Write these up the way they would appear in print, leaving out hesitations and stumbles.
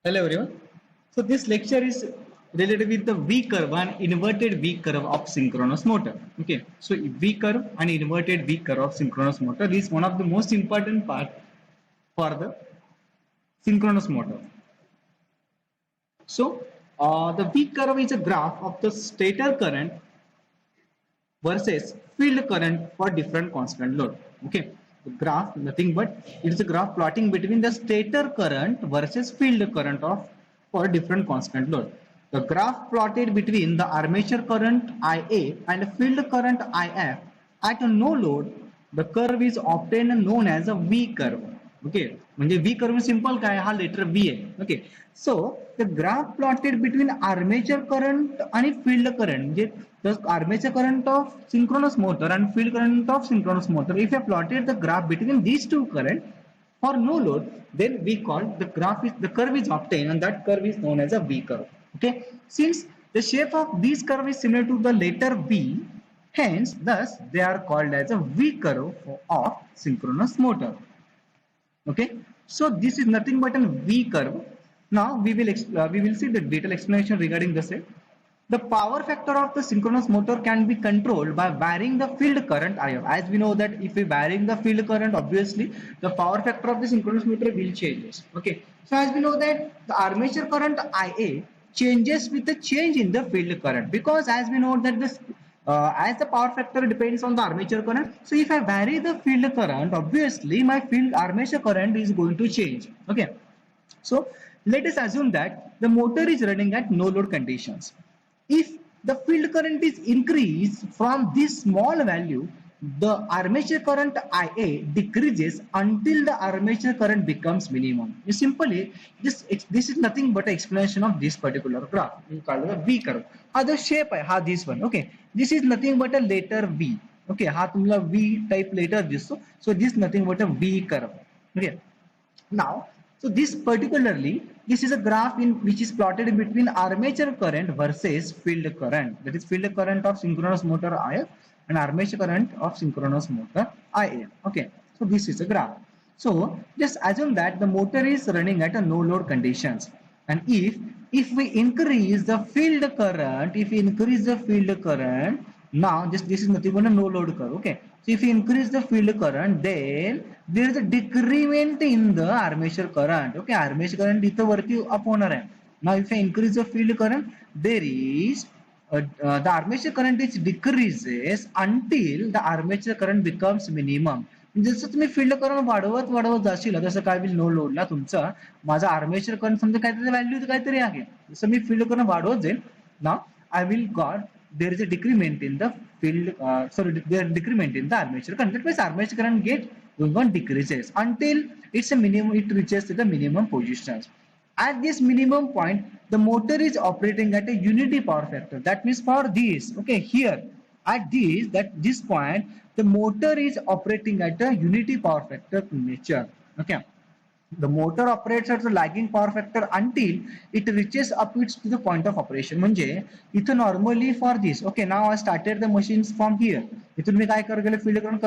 Hello everyone. So this lecture is related with the V curve and inverted V curve of synchronous motor. Okay. So V curve and inverted V curve of synchronous motor is one of the most important part for the synchronous motor. So the V curve is a graph of the stator current versus field current for different constant load. Okay. The graph nothing but it is a graph plotting between the stator current versus field current of for different constant load. The graph plotted between the armature current IA and field current IF at a no load, the curve is often known as a V curve. Okay म्हणजे V curve simple काय हा letter V आहे okay so the graph plotted between armature current आणि field current म्हणजे the armature current of synchronous motor and field current of synchronous motor, if you plotted the graph between these two current for no load, then we call the curve is obtained and that curve is known as a V curve. Okay, since the shape of this curve is similar to the letter V, hence thus they are called as a V curve of synchronous motor. Okay, so this is nothing but a V curve. Now we will see the detailed explanation regarding the same. The power factor of the synchronous motor can be controlled by varying the field current IF. As we know that if we varying the field current, obviously the power factor of the synchronous motor will change. Okay, so as we know that the armature current IA changes with the change in the field current, because as we know that this as the power factor depends on the armature current, so if I vary the field current, obviously my field armature current is going to change. Okay, so let us assume that the motor is running at no load conditions. If the field current is increased from this small value, the armature current IA decreases until the armature current becomes minimum. Simply, this is nothing but an explanation of this particular graph. We call it a V curve. The shape है this one. Okay, this is nothing but a letter V. Okay, हा तुम्हाला V type letter दिसतो. So this is nothing but a V curve. Okay, now so this is a graph in which is plotted between armature current versus field current. That is field current of synchronous motor IF and armature current of synchronous motor IA. Okay, so this is a graph. So just assume that the motor is running at a no load conditions, and if we increase the field current, now this is nothing but a no load curve. Okay, so if you increase the field current, then there is a decrement in the armature current. Okay, armature current इथं वरती up होणार आहे. Now if I increase the field current, there is the armature current is decreases until the armature current becomes minimum. जसं तुम्ही field current वाढवत जाशील तसं काय होईल, नो लोडला तुमचा माझा आर्मेचर करंट समजा काहीतरी व्हॅल्यू काहीतरी आहे, जसं मी फील्ड करंट वाढवत जाईल, now I will got there is a decrement in the field there is decrement in the armature current. That means armature current going on decreases until it's a minimum, it reaches to the minimum positions. At this minimum point, the motor is operating at a unity power factor. That means for this, okay, here at this point, the motor is operating at a unity power factor nature. Okay, the motor operates at the lagging power factor until it reaches upwards to the point of operation. म्हणजे इथं normally for this, okay, now I started the machines from here. इथून मी काय करत गेलो, field current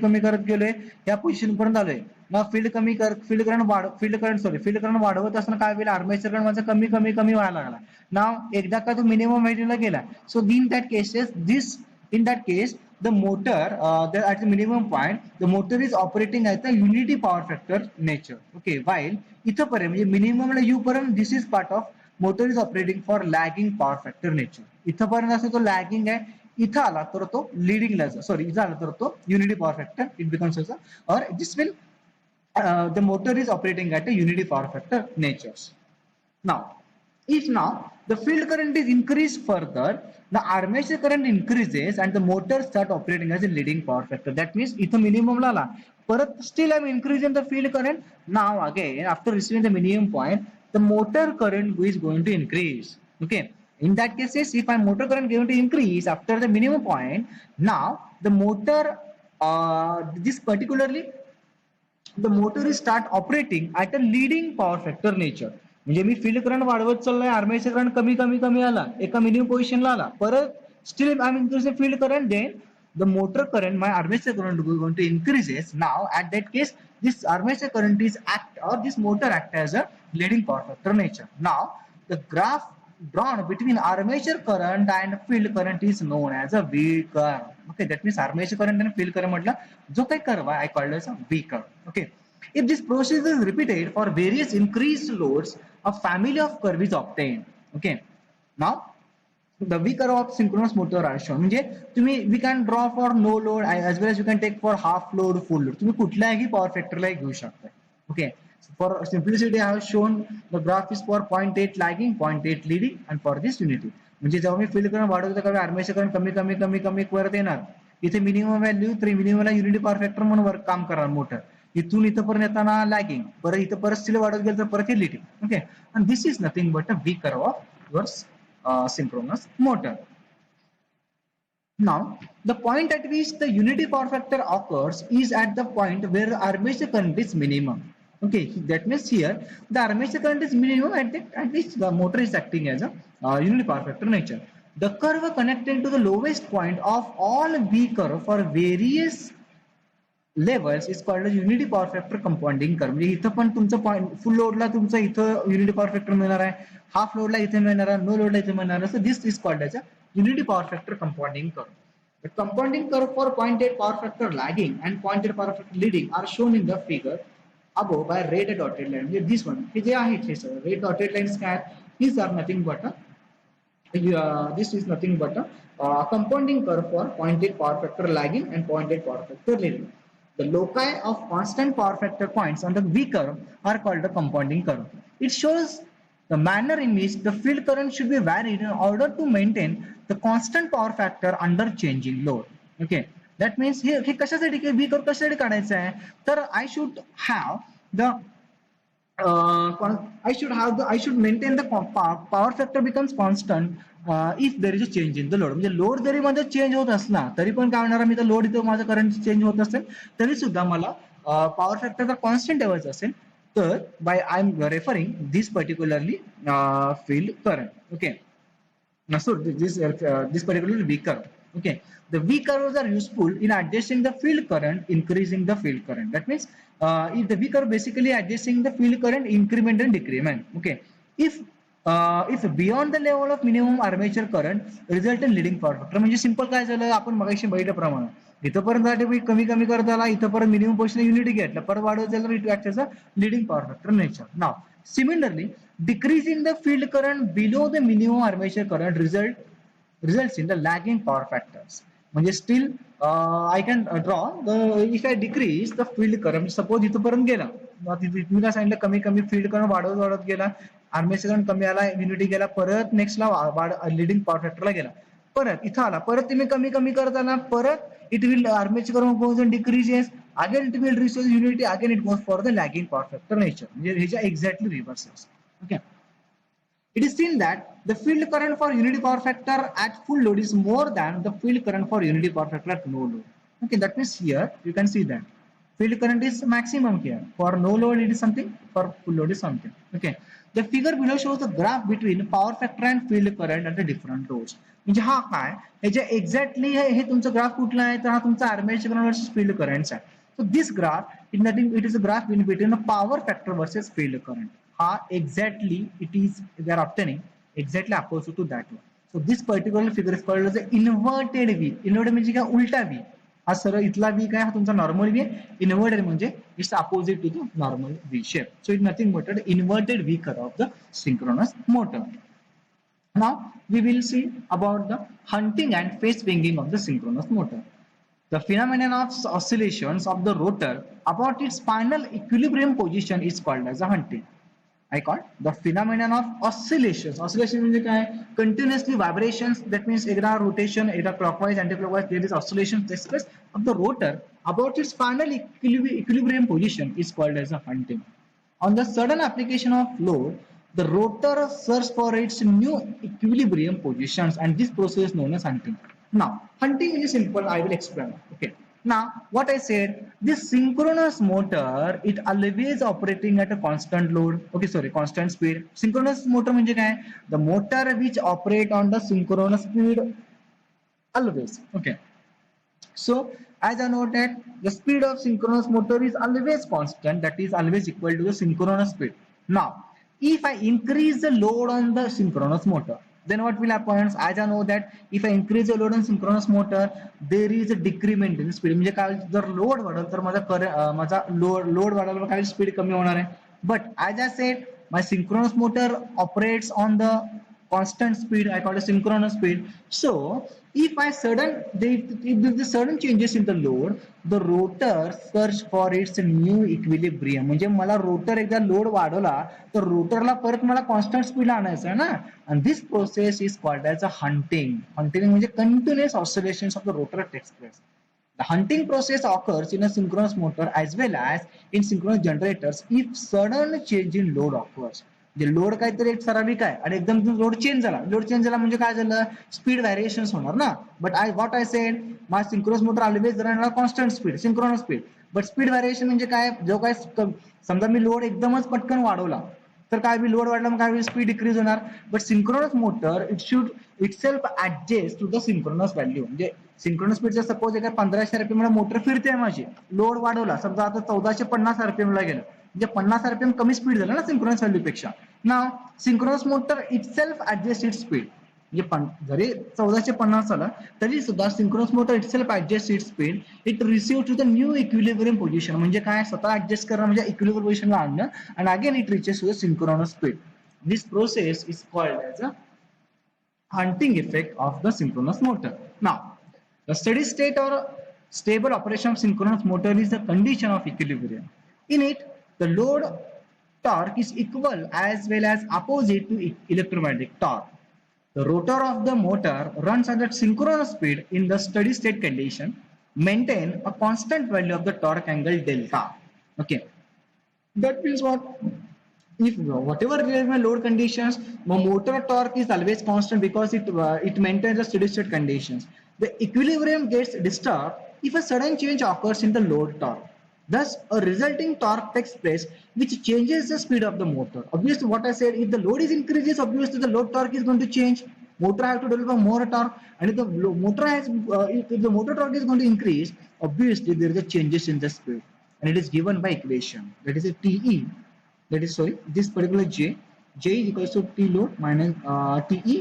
कमी करत गेलोय, या पोझिशन पर्यंत आलोय. मग फील्ड करंट वाढवत असताना काय होईल, आर्मेचर करंट माझा कमी व्हायला लागला. नाव एकदा का तो मिनिमम व्हॅल्यूला गेला, सो in that case the motor at the minimum point the motor is operating at the unity power factor nature. Okay, while इथपर्यंत म्हणजे minimum ला येऊ पर्यंत this is part of motor is operating for lagging power factor nature. इथपर्यंत असं तो lagging आहे, इथं आला तर तो leading ला इथं आला तर तो unity power factor it becomes as a, or this will the motor is operating at a unity power factor natures. Now if now the field current is increased further, the armature current increases and the motor start operating as a leading power factor. That means इथं minimum ला आला, परत still I'm increasing the field current. Now again after reaching the minimum point, the motor current is going to increase. Okay, in that case if my motor current going to increase after the minimum point, now the motor this particularly the motor is start operating at a leading power factor nature. म्हणजे मी field current वाढवत चाललोय, armature current कमी आला, एका minimum पोझिशनला आला, परत still I mean field current, then the motor current, my armature current is going to increases. Now at that case, this armature current is act, or this motor act as a leading power factor nature. Now the graph drawn between armature current and field current is known as a V curve. Okay, that means armature current and field current म्हटलं जो काही curve आहे I called as a V curve. Okay, if this process is repeated for various increased loads, a family of curve is obtained. Okay, now the V curve of synchronous motor are shown. म्हणजे तुम्ही we can draw for no load as well as you can take for half load, full load. तुम्ही कुठल्याही power factor ला घेऊ शकता. Okay, for simplicity I have shown the graph is for 0.8 lagging, 0.8 leading and for this unity. म्हणजे जेव्हा मी field current वाढवतो तेव्हा armature current कमी कमी कमी कमी करत येणार. इथे मिनिमम व्हॅल्यू 3 मिनिममला युनिटी पॉवर फॅक्टर म्हणून वर्क काम करणार मोटर. इथून इथं पर्यंत येताना लॅगिंग, परत इथं परत स्टिल वाढत गेलं तर परत हे leading. Okay, and this is nothing but a V curve of your synchronous motor. Now the point at which the unity power factor occurs is at the point where the armature current is minimum. Okay, that means here the armature current is minimum at which the motor is acting as a unity power factor nature. The curve connecting to the lowest point of all V curve for various levels is called as unity power factor compounding curve. म्हणजे इथं पण तुमचं point full लोडला तुमचं इथं unity power factor मिळणार आहे, half लोडला इथे मिळणार आहे, नो लोडला इथे मिळणार आहे. So this is called as a unity power factor compounding curve. The compounding curve for 0.8 power factor lagging and 0.8 power factor leading are shown in the figure above by red dotted line. म्हणजे this one हे जे आहेत हे सगळं red dotted lines काय आहेत, these are nothing but this is nothing but a compounding curve for 0.8 power factor lagging and 0.8 power factor leading. The loci of constant power factor points on the V curve are called the compounding curve. It shows the manner in which the field current should be varied in order to maintain the constant power factor under changing load. Okay, that means here हे कशासाठी V curve कशासाठी काढायचं आहे, तर I should have the I should maintain the power factor becomes constant if there is a change in the load. म्हणजे load जरी मध्ये change होत असला तरी पण काय होणार, मी तर लोड इथं माझं करंट चेंज होत असेल तरी सुद्धा मला पॉवर फॅक्टर कॉन्स्टंट ठेवायचं असेल तर by I am referring this particularly field current. Okay, so this particular V curve. Okay, the V curves are useful in adjusting the field current, increasing the field current. That means if the V curve basically adjusting the field current increment and decrement. Okay, if beyond the level of minimum armature current result in leading power factor. म्हणजे simple काय झालं, आपण मगाशी बघितल्याप्रमाणे इथपर्यंत कमी कमी करत आला, इथपर्यंत मिनिमम पोझिशन युनिटी घेतला, परत वाढवत झालं it act as a leading power factor nature. नाव similarly decreasing the field current below the minimum armature current results in the lagging power factors. म्हणजे still I can draw the if I decrease the field current, suppose इथपर्यंत गेला, मी काय सांगितलं कमी कमी field current वाढवत वाढत गेला, आर्मेचर करंट कमी आला, युनिटी गेला, परत नेक्स्टला लीडिंग पॉवर फॅक्टरला गेला, परत इथं आला, परत तुम्ही कमी कमी करत आला, परत it will armature current goes and decreases, again it will rich unity, again it goes for the lagging power factor nature. म्हणजे ह्याच्या exactly reverse. Okay, it is seen that the field current for unity power factor at full load is more than the field current for unity power factor at no load. Okay, that means here you can see that field current is maximum here, for no load it is something, for full load is something. Okay, the figure below shows the graph between power factor and field current at the different loads. म्हणजे हा काय, ह्याच्या exactly हे तुमचं graph कुठला आहे, तर हा तुमचा armature current versus field current आहे. So this graph is nothing, it is a graph between the power factor versus field current. Exactly it is they are obtaining exactly opposite to that one. So this particular figure is called as the inverted V. Inverted म्हणजे काय, उलटा V. हा सरळ इथला V काय, हा तुमचा normal V आहे. इन्व्हर्टेड म्हणजे it's opposite to the normal V shape. So it's nothing but the inverted V curve of the synchronous motor. Now we will see about the hunting and phase swinging of the synchronous motor. The phenomenon of oscillations of the rotor about its final equilibrium position is called as a hunting. I call the phenomenon of oscillations. Oscillation म्हणजे काय, continuously vibrations. That means एकदा rotation, एकदा clockwise, anti-clockwise. There is oscillations takes place of the rotor about its final equilibrium position is called as a hunting. On the sudden application of load, the rotor searches for its new equilibrium positions, and this process is known as hunting. Now, hunting is simple. I will explain. Okay. Now, what I said, this synchronous motor, it always operating at a constant load. Okay, sorry, constant speed. Synchronous motor म्हणजे काय, the motor which operate on the synchronous speed always. Okay. So as I know that the speed of synchronous motor is always constant, that is always equal to the synchronous speed. Now, if I increase the load on the synchronous motor, then what will happen? As I know that if I increase the load on synchronous motor, there is a decrement in speed. म्हणजे काय जर load वाढेल तर माझा load वाढेल काय speed कमी होणार आहे. But as I said, my synchronous motor operates on the constant speed. I call it synchronous speed. So if there is sudden changes in the load, the rotor search for its new equilibrium. म्हणजे मला rotor एकदा load वाढवला तर रोटरला परत मला constant speed आणायचं आहे ना. and this process is called as a hunting. Hunting म्हणजे continuous oscillations of the rotor takes place. The hunting process occurs in a synchronous motor as well as in synchronous generators if sudden change in load occurs. J load काहीतरी एक ठराविक आहे आणि एकदम load change झाला म्हणजे काय झालं स्पीड व्हॅरिएशन्स होणार ना. But I said my synchronous motor always run constant speed synchronous speed. But speed variation म्हणजे काय जो काय समजा मी लोड एकदमच पटकन वाढवला तर काय बी लोड वाढला मग काय स्पीड डिक्रीज होणार. But synchronous motor it should itself adjust to the synchronous value. म्हणजे सिंक्रोनस स्पीड जर सपोज एका 1500 RPM ला मोटर फिरते माझी लोड वाढवला समजा आता 1450 RPM ला गेलं म्हणजे 50 RPM कमी स्पीड झालं ना सिंक्रोनस व्हॅल्यू पेक्षा. Now synchronous motor itself adjust its speed. म्हणजे जरी 1450 आला तरी सुद्धा synchronous motor itself adjust its speed. It receive to the new equilibrium position. म्हणजे काय स्वतः ऍडजस्ट करणं म्हणजे इक्विलिब्रियम पोझिशनला आणणं आणि again it reaches to the synchronous speed. This process is called as a hunting effect of the synchronous motor. Now, the steady state or stable operation of synchronous motor is the condition of equilibrium. In it, the load torque is equal as well as opposite to electromagnetic torque. The rotor of the motor runs at synchronous speed in the steady state condition, maintain a constant value of the torque angle delta. Okay, that means what? If whatever my load conditions, my motor torque is always constant because it maintains the steady state conditions. The equilibrium gets disturbed if a sudden change occurs in the load torque. Thus, a resulting torque takes place which changes the speed of the motor. Obviously, what I said, if the load is increases, obviously the load torque is going to change. Motor have to deliver more torque, and if the motor has, if the motor torque is going to increase, obviously there is a changes in the speed, and it is given by equation. That is a TE. That is sorry, this particular J is equals to T load minus TE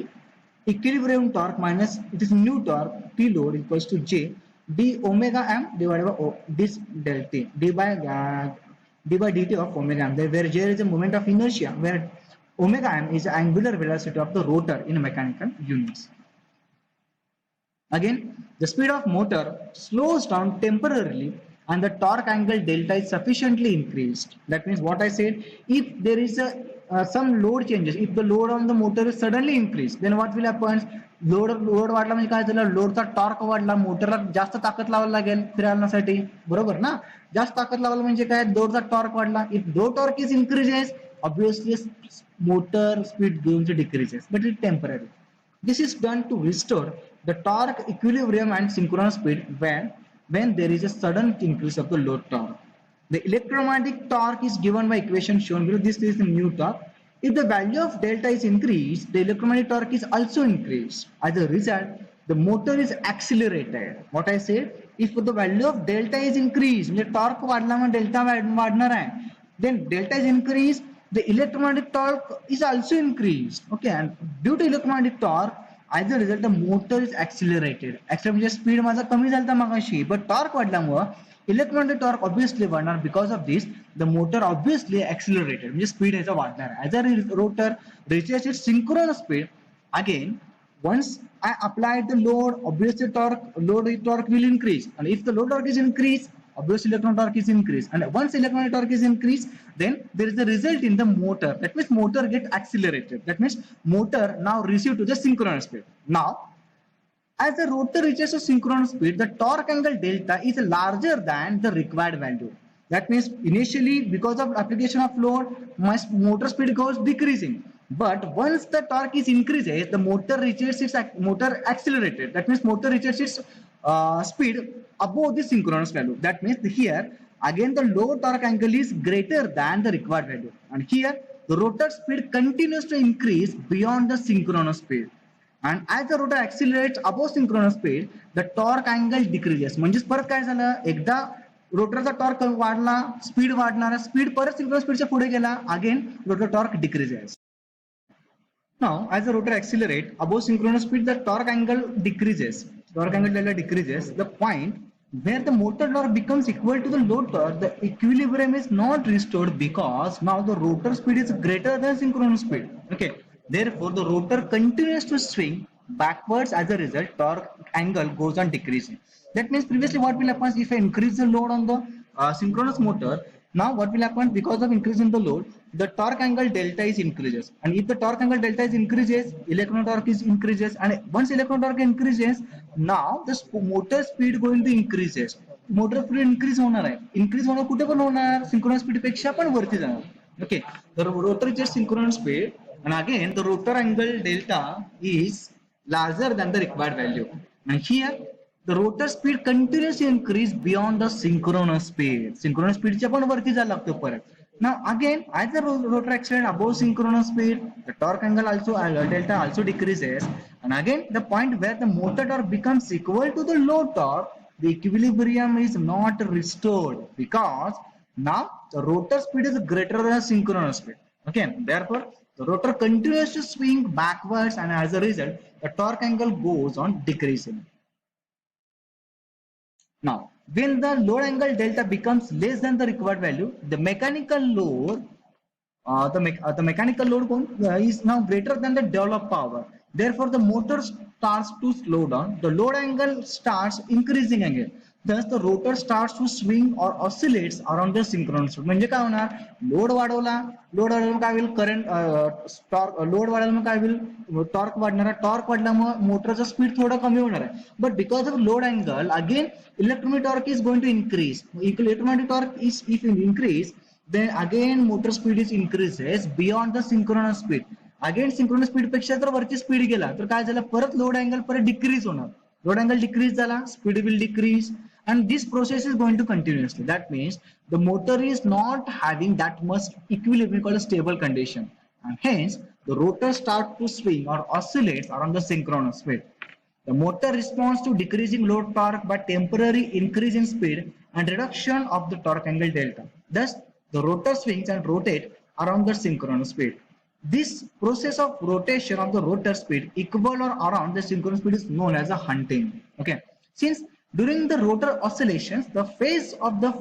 equilibrium torque minus it is new torque T load equals to J d omega m divided by this delta d by dt of omega m, where J is a moment of inertia, where omega m is the angular velocity of the rotor in mechanical units. Again, the speed of motor slows down temporarily and the torque angle delta is sufficiently increased. That means what I said, if there is some load changes, if the load on the motor is suddenly increased, then what will happen? Load वाढला म्हणजे काय झालं, लोडचा torque वाढला, मोटरला जास्त ताकद लावायला लागेल फिरवण्यासाठी, बरोबर ना. जास्त ताकद लावायला म्हणजे काय, लोडचा टॉर्क वाढला. If load torque is increases, obviously motor speed going to decreases, but it's temporary. This is done to restore the torque equilibrium and synchronous speed when there is a sudden increase of the load torque. The electromagnetic torque is given by equation shown below. This is the new torque. If the value of delta is increased, the electromagnetic torque is also increased. As a result, the motor is accelerated. What I said, if the value of delta is increased, the torque वाढला मग delta वाढणार आहे, then delta is increased, the electromagnetic torque is also increased. Okay, and due to electromagnetic torque, as a result the motor is accelerated. म्हणजे speed माझा कमी झाला मगाशी, but torque वाढल्यामुळे electromagnetic torque obviously वाढणार. Because of this, the motor obviously accelerated, म्हणजे speed याचा वाढणार. As a rotor reaches its synchronous speed, again once I applied the load, obviously torque will increase, and if the load torque is increased, obviously electron torque is increased, and once electromagnetic torque is increased, then there is a result in the motor. That means motor get accelerated. That means motor now receive to the synchronous speed. Now, as the rotor reaches a synchronous speed, the torque angle delta is larger than the required value. That means initially, because of application of load, my motor speed goes decreasing. But once the torque is increases, the motor reaches its motor accelerated. That means motor reaches its speed above the synchronous value. That means here again the low torque angle is greater than the required value, and here the rotor speed continues to increase beyond the synchronous speed. and as the rotor accelerates above synchronous speed, the torque angle decreases. म्हणजेच परत काय झालं, एकदा रोटरचा torque वाढला, speed वाढणार, speed परत synchronous स्पीडच्या पुढे गेला, again rotor torque decreases. Now, as the rotor accelerates above synchronous speed, the torque angle decreases. Torque angle delta decreases. The point where the motor torque becomes equal to the load torque, the equilibrium is not restored because now the rotor speed is greater than synchronous speed. Okay. Therefore, the rotor continues to swing backwards. As a result, torque angle goes on decreasing. That means previously what will happen if I increase the load on the synchronous motor. Now what will happen, because of increase in the load, the torque angle delta is increases, and if the torque angle delta is increases, electron torque is increases, and once electron torque increases, now the motor speed going to increases. Motor speed increase होणार आहे. Increase होणार कुठे पण होणार, synchronous speed पेक्षा पण वरती जाणार. Okay, the rotor is just synchronous speed, and again the rotor angle delta is larger than the required value, and here the rotor speed continues to increase beyond the synchronous speed. Synchronous speed च्या पण वरती जायला लागतो परत. Now again, as the rotor accelerates above synchronous speed, the torque angle also delta also decreases, and again the point where the motor torque becomes equal to the load torque, the equilibrium is not restored because now the rotor speed is greater than synchronous speed. Okay, therefore the rotor continues to swing backwards, and as a result the torque angle goes on decreasing. Now, when the load angle delta becomes less than the required value, the mechanical load, the mechanical load is now greater than the developed power. Therefore, the motor starts to slow down. The load angle starts increasing again. Thus, the rotor starts to swing or oscillates around the synchronous speed. म्हणजे काय होणार, load वाढवला काय होईल, current torque, load वाढवला काय होईल, torque वाढणार, टॉर्क वाढल्यामुळे मोटरचा स्पीड थोडा कमी होणार आहे. But because of load angle again electromagnetic torque is going to increase. Electromagnetic torque is, if it increase, then again motor speed is increases beyond the synchronous speed. Again synchronous speed पेक्षा जर वरची speed गेला तर काय झालं, परत load angle परत decrease होणार. लोड अँगल डिक्रीज झाला, speed will decrease, and this process is going to continuously. That means the motor is not having that much equilibrium called a stable condition, and hence the rotor starts to swing or oscillates around the synchronous speed. The motor responds to decreasing load torque by temporary increase in speed and reduction of the torque angle delta. Thus, the rotor swings and rotates around the synchronous speed. This process of rotation of the rotor speed equal or around the synchronous speed is known as a hunting. Okay, since during the rotor oscillations, the phase of the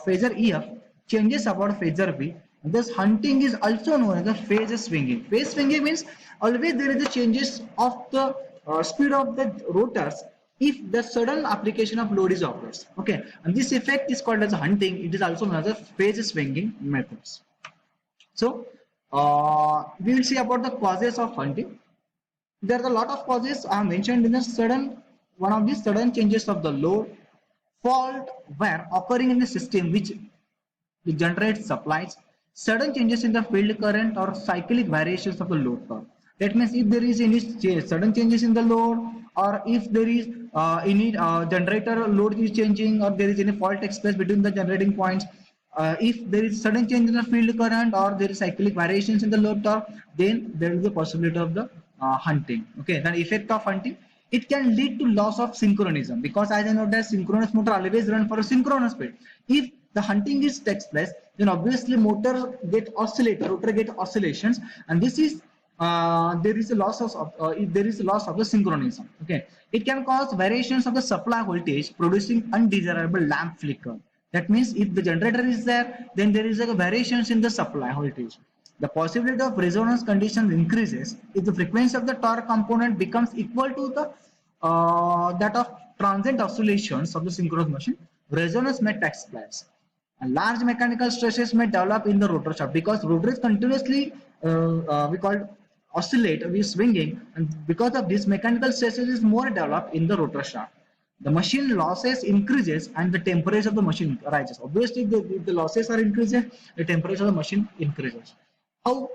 phasor EF changes about phasor B. Thus, hunting is also known as the phase swinging. Phase swinging means always there is a changes of the speed of the rotors if the sudden application of load is occurs. Okay, and this effect is called as hunting. It is also known as a phase swinging methods. So we will see about the causes of hunting. There are a lot of causes I have mentioned in the sudden, one of these sudden changes of the load, fault were occurring in the system which generates supplies, sudden changes in the field current or cyclic variations of the load torque. That means if there is any sudden changes in the load, or if there is any generator load is changing, or there is any fault expressed between the generating points, if there is sudden change in the field current or there is cyclic variations in the load torque, then there is a possibility of the hunting. Okay, the effect of hunting, it can lead to loss of synchronism, because as I know that synchronous motor always run for a synchronous speed. If the hunting is takes place, then obviously motor get oscillate, rotor get oscillations, and this is there is a loss of there is a loss of the synchronism. Okay, it can cause variations of the supply voltage, producing undesirable lamp flicker. That means if the generator is there, then there is a variations in the supply voltage. The possibility of resonance conditions increases if the frequency of the torque component becomes equal to the that of transient oscillations of the synchronous machine. Resonance may take place, and large mechanical stresses may develop in the rotor shaft, because rotor is continuously we call oscillate, we swinging, and because of this mechanical stresses is more developed in the rotor shaft. The machine losses increases and the temperature of the machine rises. Obviously, if the losses are increases, the temperature of the machine increases. How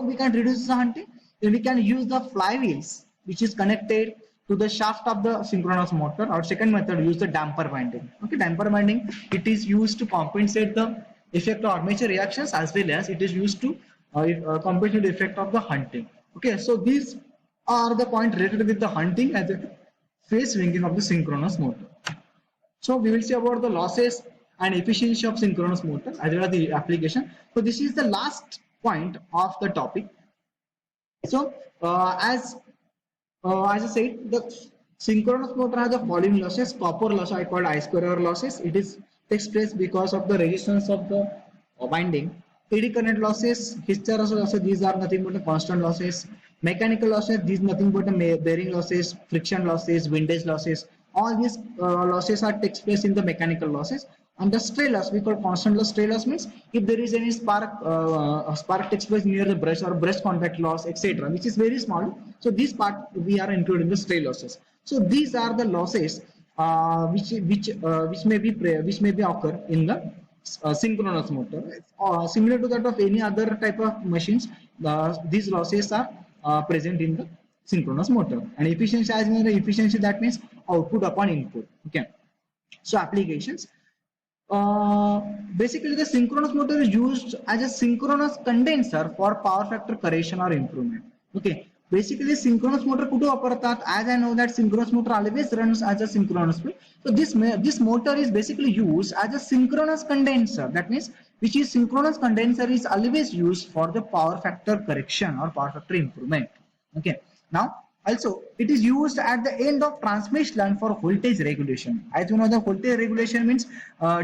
we can reduce the hunting? Then we can use the flywheels which is connected to the shaft of the synchronous motor. Our second method, use the damper winding. Okay, damper winding, it is used to compensate the effect of armature reactions, as well as it is used to compensate the effect of the hunting. Okay, so these are the point related with the hunting as a phase swinging of the synchronous motor. So we will see about the losses and efficiency of synchronous motor as well as the application. So this is the last point of the topic. So as I said, the synchronous motor has the following losses. Copper loss I called I square losses. It is takes place because of the resistance of the winding. Eddy current losses, hysteresis losses, these are nothing but the constant losses. Mechanical losses, these nothing but the bearing losses, friction losses, windage losses. All these losses are takes place in the mechanical losses. And the stray loss, we call constant loss. Stray loss means if there is any spark takes place near the brush or brush contact loss, etc., which is very small. So this part we are including the stray losses. So these are the losses which may be occur in the synchronous motor. Similar to that of any other type of machines, these losses are present in the synchronous motor. And efficiency, as in the efficiency, that means output upon input. Okay. So applications. Basically, the synchronous motor is used as a synchronous condenser for power factor correction or improvement. Okay. Basically, synchronous motor kutu वापरतात. As I know that synchronous motor always runs as a synchronous way. So this motor is basically used as a synchronous condenser. That means which is synchronous condenser is always used for the power factor correction or power factor improvement. Okay. Now also, it is used at the end of transmission for voltage regulation. As you know, the voltage regulation means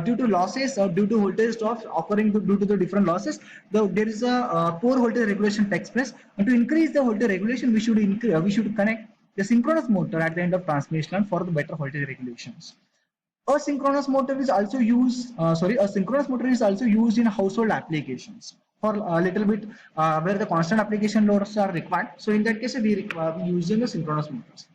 due to losses or due to voltage drops occurring due to the different losses, there is a poor voltage regulation takes place. And to increase the voltage regulation, we should connect the synchronous motor at the end of transmission for the better voltage regulations. A synchronous motor is also used. A synchronous motor is also used in household applications for a little bit where the constant application loads are required. So in that case, we use the synchronous motors.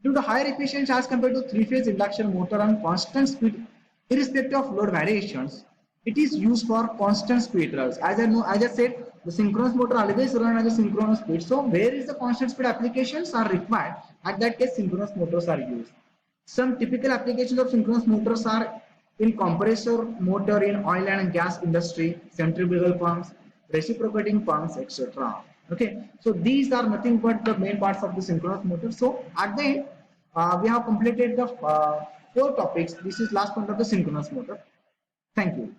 Due to higher efficiency as compared to three-phase induction motor and constant speed, irrespective of load variations, it is used for constant speed drives. As I said, the synchronous motor always run at a synchronous speed. So where is the constant speed applications are required? At that case, synchronous motors are used. Some typical applications of synchronous motors are in compressor motor in oil and gas industry, centrifugal pumps, reciprocating pumps, etc. Okay, so these are nothing but the main parts of the synchronous motor. So at the end, we have completed the 4 topics. This is last point of the synchronous motor. Thank you.